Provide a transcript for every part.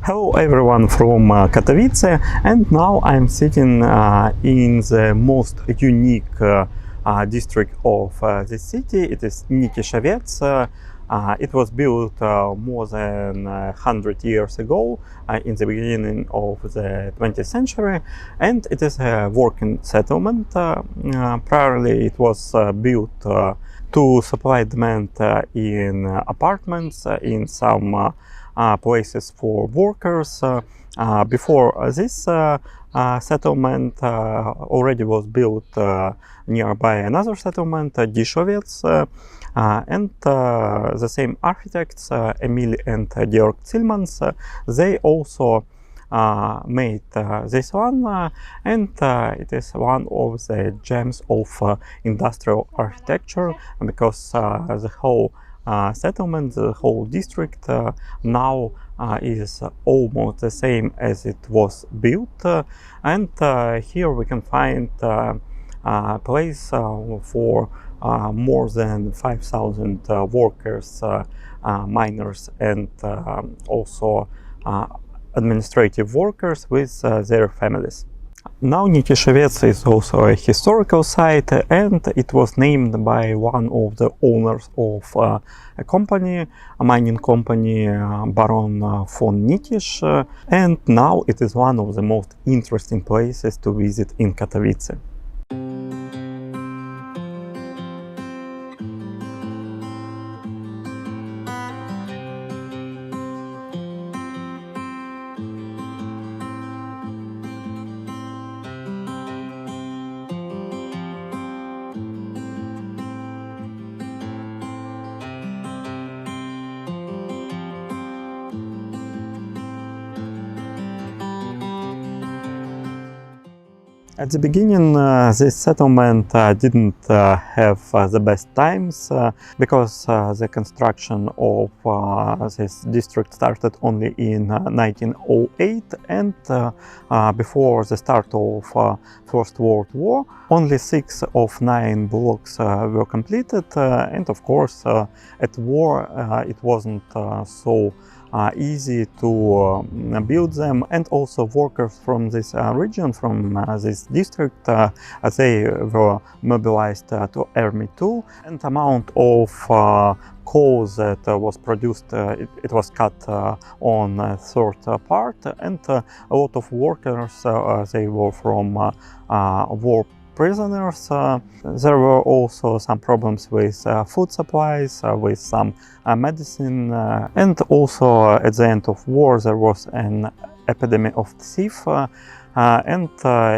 Hello everyone from Katowice, and now I'm sitting in the most unique district of this city. It is Nikiszowiec. It was built more than 100 years ago, in the beginning of the 20th century, and it is a working settlement. Priorly it was built to supply demand in apartments, in some places for workers. Before this settlement already was built nearby another settlement, Nikiszowiec, and the same architects, Emil and Georg Zillmans, they also made this one, and it is one of the gems of industrial architecture, because the whole settlement, the whole district now is almost the same as it was built, and here we can find a place for more than 5,000 workers, miners, and also administrative workers with their families. Now Nikiszowiec is also a historical site, and it was named by one of the owners of a company, a mining company, Baron von Nikisz, and now it is one of the most interesting places to visit in Katowice. At the beginning, this settlement didn't have the best times, because the construction of this district started only in 1908, and before the start of First World War, only 6 of 9 blocks were completed, and of course at war it wasn't so easy to build them, and also workers from this region, from this district, they were mobilized to Army 2, and amount of coal that was produced, it was cut on a third part, and a lot of workers, they were from war prisoners. There were also some problems with food supplies, with some medicine, and also at the end of war there was an epidemic of thief, and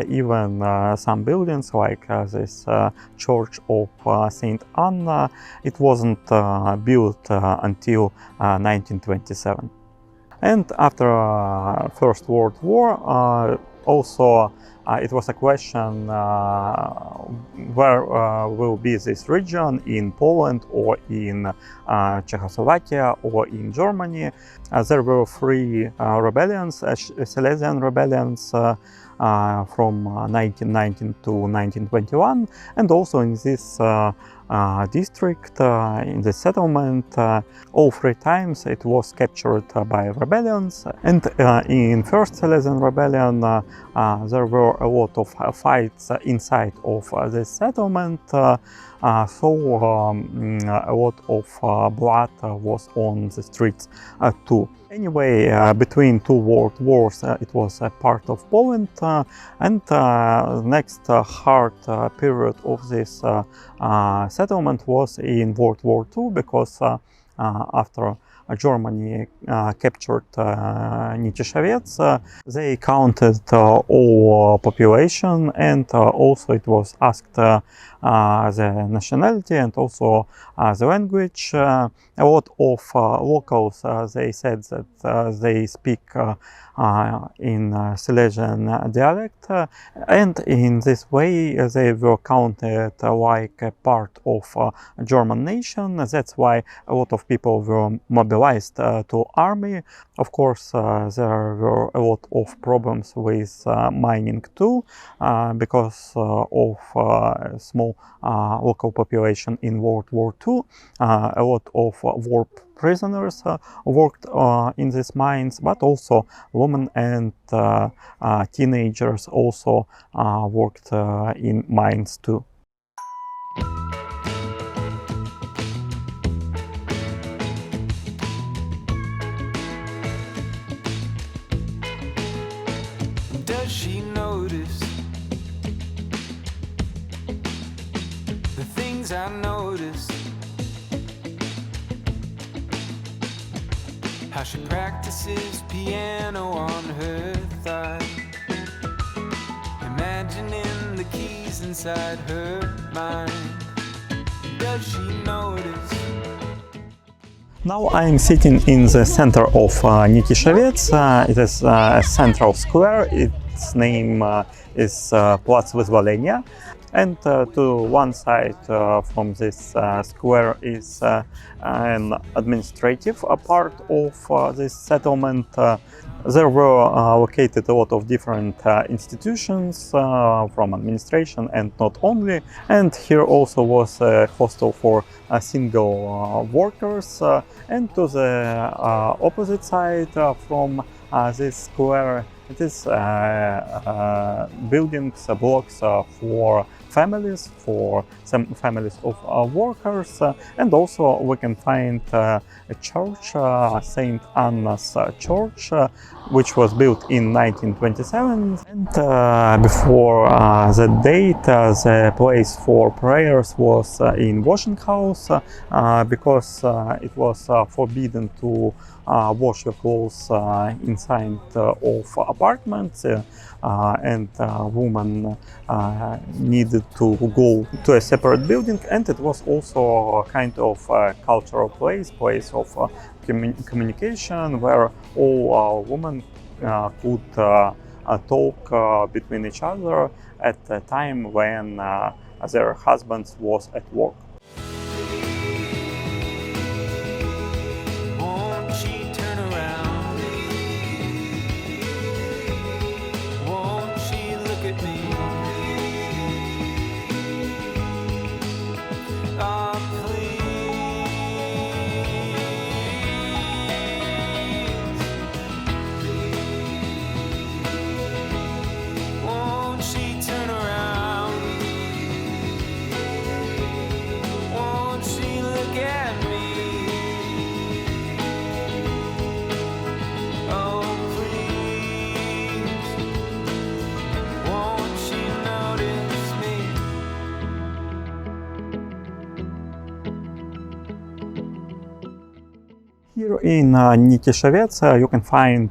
even some buildings like this church of Saint Anna, it wasn't built until 1927. And after First World War, also it was a question where will be this region, in Poland or in Czechoslovakia or in Germany. There were 3 rebellions, Silesian rebellions, from 1919 to 1921, and also in this district, in the settlement, all 3 times it was captured by rebellions. And in First Silesian rebellion there were a lot of fights inside of this settlement, so a lot of blood was on the streets too. Anyway, between 2 world wars it was a part of Poland, and next hard period of this settlement was in World War II, because after Germany captured Nikiszowiec, they counted all population, and also it was asked the nationality and also the language. A lot of locals, they said that they speak in Silesian dialect, and in this way they were counted like a part of German nation. That's why a lot of people were mobilized mobilized to army. Of course, there were a lot of problems with mining too, because of small local population in World War II. A lot of war prisoners worked in these mines, but also women and teenagers also worked in mines too. Does she notice the things I notice? How she practices piano on her thigh, imagining the keys inside her mind. Does she notice? Now I am sitting in the center of Nikiszowiec. It is a central square. Its name is Plac Wyzwolenia. And to one side from this square is an administrative part of this settlement. There were located a lot of different institutions from administration and not only. And here also was a hostel for single workers. And to the opposite side from this square, it is buildings, blocks for families, for some families of workers, and also we can find a church, St. Anna's Church, which was built in 1927. And before that date, the place for prayers was in washing house, because it was forbidden to wash your clothes inside of apartments, and women needed to go to a separate building, and it was also a kind of cultural place of communication where all women could talk between each other at a time when their husbands was at work. Won't she turn around? Won't she look at me? Ah, please. Won't she turn around? Won't she look at me? Oh, please. Won't she notice me? Here in Nikiszowiec you can find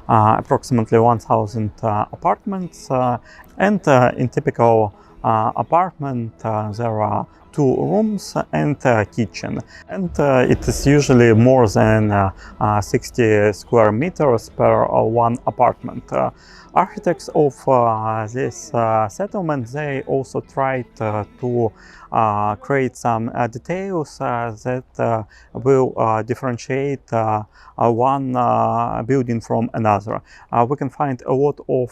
approximately 1,000 apartments, and in typical apartment there are 2 rooms and a kitchen, and it is usually more than 60 square meters per one apartment. Architects of this settlement, they also tried to create some details that will differentiate one building from another. We can find a lot of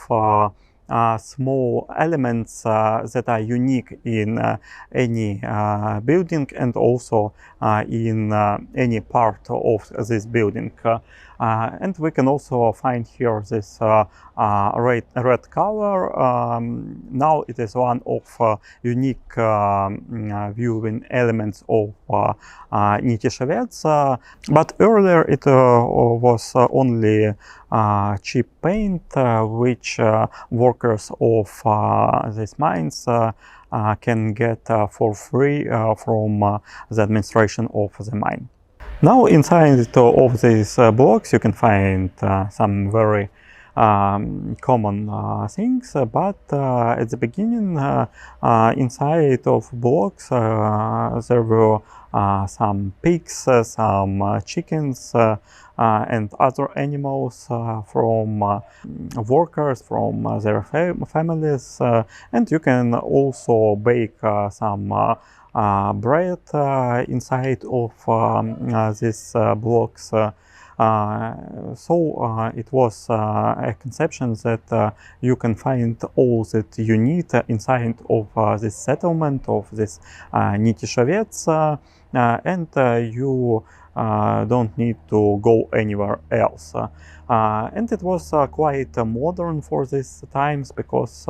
small elements that are unique in any building and also in any part of this building. And we can also find here this red color. Now it is one of unique viewing elements of Nikiszowiec, but earlier it was only cheap paint, which workers of these mines can get for free from the administration of the mine. Now inside of these blocks you can find some very common things, but at the beginning, inside of blocks, there were some pigs, some chickens, and other animals from workers, from their families, and you can also bake some bread inside of these blocks. So it was a conception that you can find all that you need inside of this settlement of this Nikiszowiec, and you don't need to go anywhere else. And it was quite modern for these times, because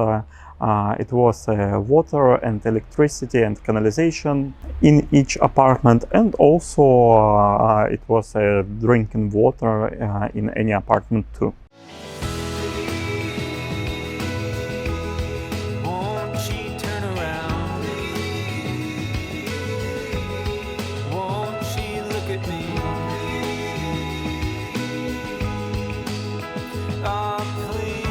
it was water and electricity and canalization in each apartment, and also it was drinking water in any apartment too. Won't she turn around? Won't she look at me? Ah, please.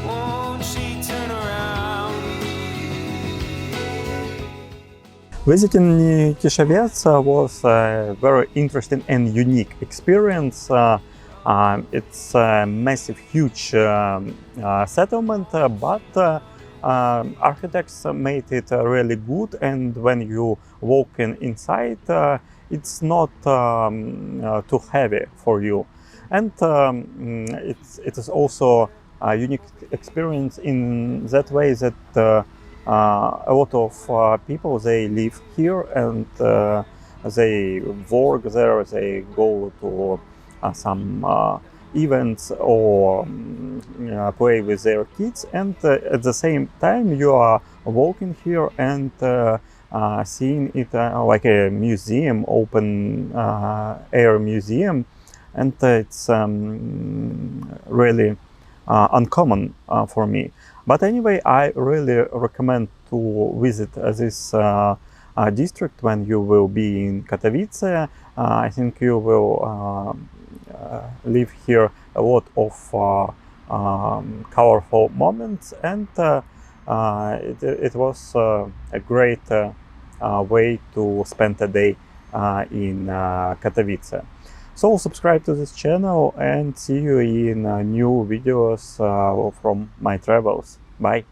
Won't she turn around? Visiting Nikiszowiec was a very interesting and unique experience. It's a massive, huge settlement, but architects made it really good, and when you walk inside, it's not too heavy for you. And it is also a unique experience in that way that a lot of people, they live here, and they work there, they go to some events or play with their kids, and at the same time you are walking here and seeing it like a museum, open air museum, and it's really uncommon for me. But anyway, I really recommend to visit this district when you will be in Katowice. I think you will live here a lot of colorful moments, and it was a great way to spend a day in Katowice. So subscribe to this channel and see you in new videos from my travels. Bye!